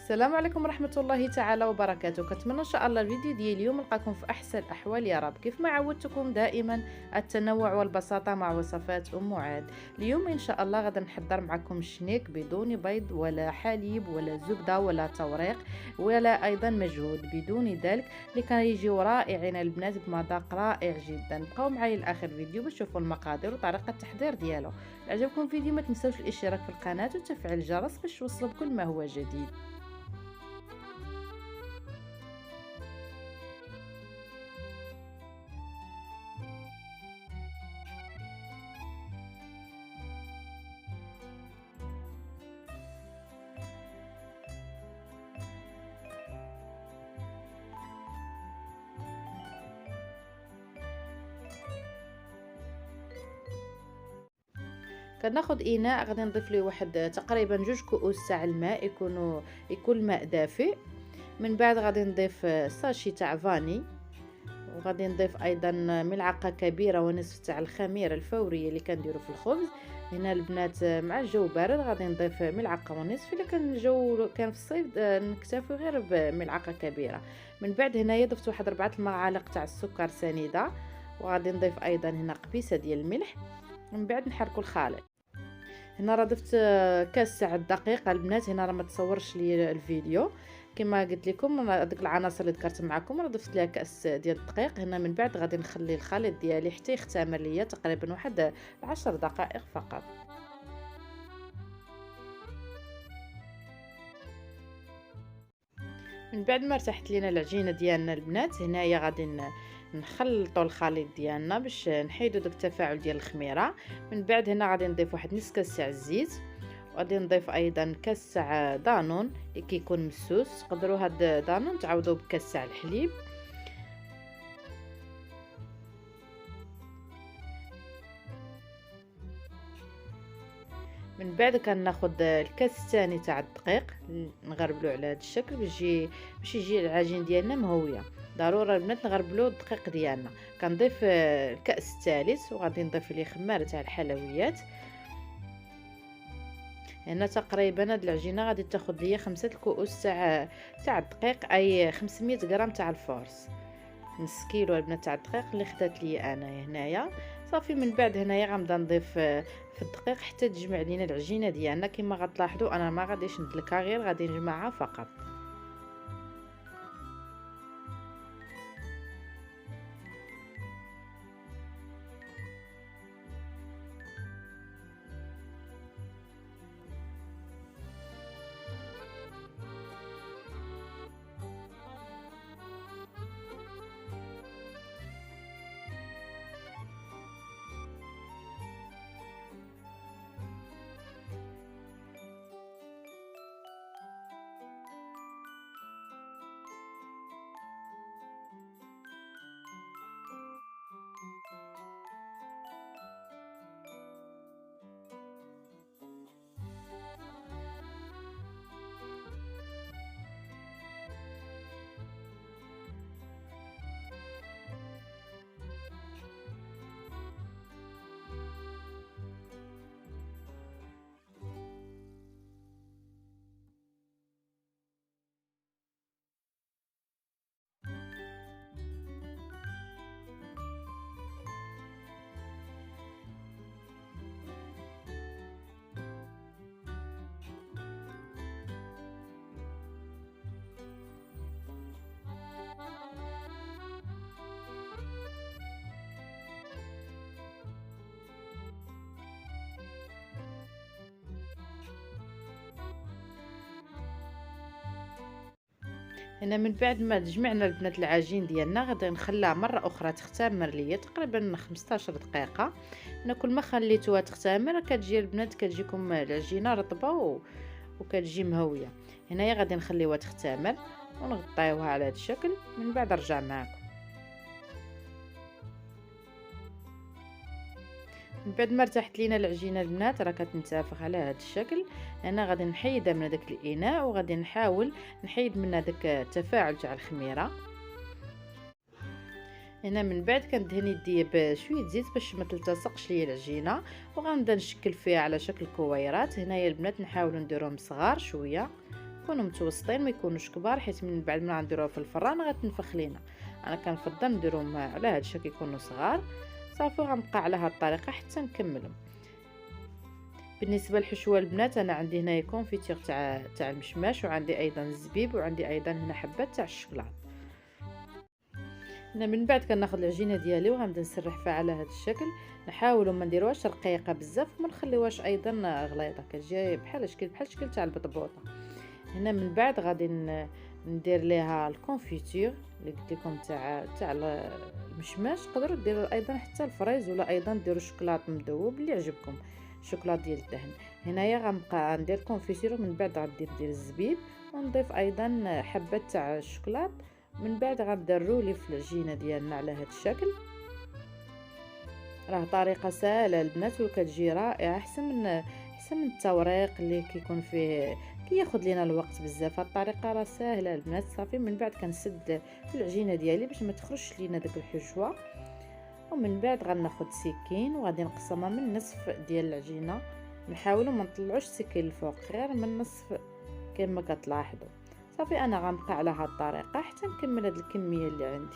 السلام عليكم ورحمة الله تعالى وبركاته. كنتمنى ان شاء الله الفيديو ديال اليوم نلقاكم في احسن الاحوال يا رب. كيف ما عودتكم دائما التنوع والبساطة مع وصفات ام عاد. اليوم ان شاء الله غادي نحضر معكم شنيك بدون بيض ولا حليب ولا زبدة ولا توريق ولا ايضا مجهود، بدون ذلك اللي كان يجيو رائعين البنات بمذاق رائع جدا. بقاو معايا لاخر فيديو باش تشوفوا المقادير وطريقة التحضير ديالو. عجبكم الفيديو ما تنسوش الاشتراك في القناة وتفعيل الجرس باش توصلوا بكل ما هو جديد. كناخذ اناء غادي نضيف ليه واحد تقريبا 2 كؤوس تاع الماء، يكون الماء دافئ. من بعد غادي نضيف ساشي تاع فاني، وغادي نضيف ايضا ملعقه كبيره ونصف تاع الخميره الفوريه اللي كنديروا في الخبز. هنا البنات مع الجو بارد غادي نضيف ملعقه ونصف، الا كان الجو كان في الصيف نكتفي غير بملعقه كبيره. من بعد هنايا ضفت واحد 4 المعالق تاع السكر سنيده، وغادي نضيف ايضا هنا قبيصه ديال الملح. من بعد نحركوا الخليط. هنا راه ضفت كاس تاع الدقيق البنات، هنا راه ما تصورش لي الفيديو كما قلت لكم. هذيك العناصر اللي ذكرت معكم راه ضفت لها كاس ديال الدقيق. هنا من بعد غادي نخلي الخليط ديالي حتى يختمر ليا تقريبا واحد 10 دقائق فقط. من بعد ما ارتاحت لينا العجينه ديالنا البنات، هنايا غادي نخلطوا الخليط ديالنا باش نحيدوا داك التفاعل ديال الخميره. من بعد هنا غادي نضيف واحد نص كاس تاع الزيت، وغادي نضيف ايضا كاس تاع دانون اللي كيكون مسوس. تقدروا هاد دانون تعوضوه بكاس تاع الحليب. من بعد كناخذ الكاس الثاني تاع الدقيق نغربلو على هذا الشكل باش يجي العجين ديالنا مهويه. ضروري البنات نغربلو الدقيق ديالنا. كنضيف الكاس الثالث وغادي نضيف ليه خماره تاع الحلويات. هنا تقريبا هاد العجينه غادي تاخذ ليا 5 كؤوس تاع الدقيق، اي 500 غرام تاع الفورس. نص كيلو البنات تاع الدقيق اللي خدات لي انا هنايا صافي. من بعد هنايا غنبدا نضيف في الدقيق حتى تجمع لينا العجينه ديالنا. كما غتلاحظوا انا ما غاديش ندلكها، غير غادي نجمعها فقط. هنا من بعد ما جمعنا البنات العجين ديالنا غادي نخليها مره اخرى تختمر ليا تقريبا 15 دقيقه. انا كل ما خليتوها تختمر كتجي البنات كتجيكم العجينه رطبه وكتجي مهويه. هنايا غادي نخليوها تختمر ونغطيوها على هذا الشكل. من بعد نرجع معكم. من بعد ما ارتاحت لينا العجينه البنات راه كتنتفخ على هذا الشكل. انا غادي نحيدها من هذاك الاناء وغادي نحاول نحيد من هذاك التفاعل تاع الخميره. هنا من بعد كندهن يدي بشويه زيت باش ما تلتصقش ليا العجينه، وغنبدا نشكل فيها على شكل كويرات. هنايا البنات نحاولوا نديروهم صغار شويه يكونوا متوسطين ما يكونوش كبار، حيت من بعد ما نديروها في الفران غتنفخ لينا. انا كنفضل نديرهم على هذا الشكل يكونوا صغار. صافي غنبقى على هذه الطريقه حتى نكملهم. بالنسبه للحشوه البنات، انا عندي هنايا كونفيتير تاع المشماش، وعندي ايضا الزبيب، وعندي ايضا هنا حبات تاع الشوكولاط. انا من بعد كناخذ العجينه ديالي وغنبدا نسرح فيها على هذا الشكل. نحاولوا ما نديروهاش رقيقه بزاف وما نخليوهاش ايضا غليظه، كتجي بحال الشكل تاع البطبوطه. هنا من بعد غادي ندير ليها الكونفيتير اللي قلت لكم تاع المشماش. تقدروا ديروا ايضا حتى الفريز، ولا ايضا ديروا شوكولاط مذوب اللي يعجبكم، شوكولاط ديال الدهن. هنايا غنبقى ندير كونفيتير، ومن بعد غادي ندير الزبيب، ونضيف ايضا حبه تاع الشوكولاط. من بعد غنبدا نرولي في العجينه ديالنا على هذا الشكل. راه طريقه سهله البنات وكتجي رائعه، احسن من التوريق اللي كيكون فيه كياخذ لينا الوقت بزاف. الطريقه راه سهله البنات. صافي من بعد كنسد في العجينه ديالي باش ما تخرجش لينا داك الحشوه، ومن بعد غناخذ سكين وغادي نقسمها من نصف ديال العجينه. نحاولوا ما نطلعوش السكين الفوق، غير من النصف كما كتلاحظوا. صافي انا غنبقى على هذه الطريقه حتى نكمل هذه الكميه اللي عندي.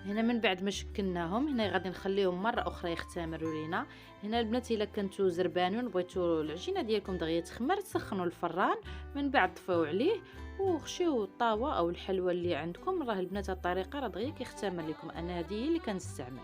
هنا من بعد ما شكلناهم هنا غادي نخليهم مره اخرى يختمروا لينا. هنا البنات الا كنتو زربانون بغيتو العجينه ديالكم دغيا تخمر، تسخنوا الفران، من بعد طفيو عليه وخشيو الطاوه او الحلوه اللي عندكم. راه البنات هاد الطريقه راه دغيا كيختمر لكم، انا هذه هي اللي كنستعمل.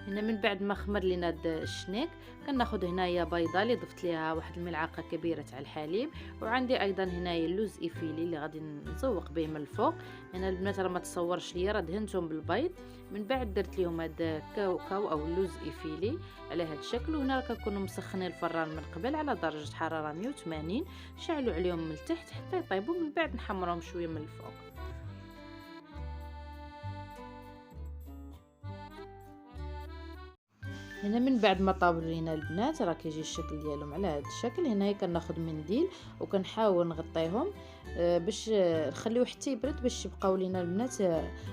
هنا من بعد ما خمر لينا هاد الشنيك كناخذ هنايا بيضه اللي ضفت ليها واحد الملعقه كبيره تاع الحليب، وعندي ايضا هنايا اللوز ايفيلي اللي غادي نزوق به من الفوق. هنا البنات راه ما تصورش ليا، راه دهنتهم بالبيض، من بعد درت ليهم هاد كاوكاو او اللوز ايفيلي على هاد الشكل. وهنا راه كنكونوا مسخنين الفران من قبل على درجه حراره 180، شعلوا عليهم من التحت حتى يطيبوا، من بعد نحمرهم شويه من الفوق. هنا من بعد ما طابوا لينا البنات راه كيجي الشكل ديالهم على هذا الشكل. هنايا كناخذ منديل وكنحاول نغطيهم باش نخليوه حتى يبرد باش يبقاو لينا البنات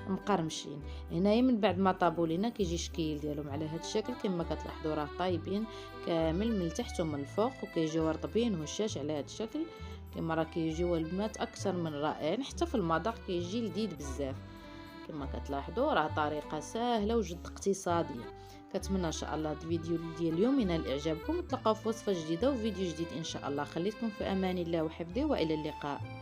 مقرمشين. هنايا من بعد ما طابوا لينا كيجي الشكل ديالهم على هذا الشكل كما كتلاحظوا، راه طايبين كامل من التحت ومن الفوق وكيجيو رطبين هشاش على هذا الشكل كما راه كيجيو البنات اكثر من رائعين. حتى في المذاق كيجي لذيذ بزاف كما كتلاحظوا، راه طريقه سهله وجد اقتصاديه. كنتمنى ان شاء الله الفيديو ديال اليوم ينال اعجابكم، وتلقاو في وصفه جديده وفيديو جديد ان شاء الله. خليكم في امان الله وحفظه، والى اللقاء.